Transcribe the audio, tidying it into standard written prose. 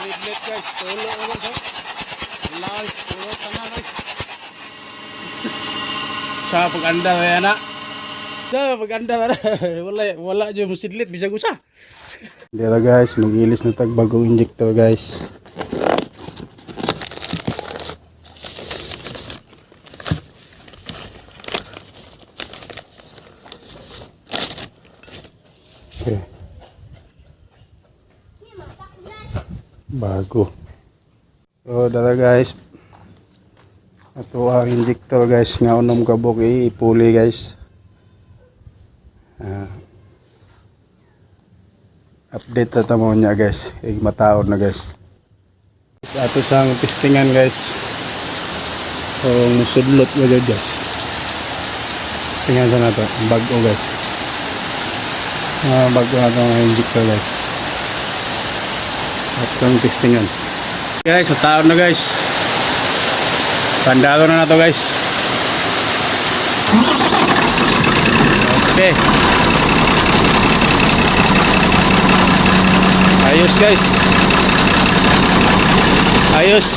Sidlet guys, tulo ulo sa. Laos, tulo tanan guys. Sa pag-anda ba yan na? Sa pag-anda ba na? Wala dyan mo sidlet, bisag usa. Dito guys, mag-ilis na tag bagong injector guys. Okay. Bago. So dala guys, ito ang injector guys nga unom kabok ipuli guys. Update na tamo niya guys, mataon na guys. Ato sang testingan guys, kung sudlot mo guys. Tingnan sa nato, bago guys. Bago na itong injector guys. At itong testingan guys, sa taon na guys. Pandalo na na to guys. Okay, ayos guys, ayos.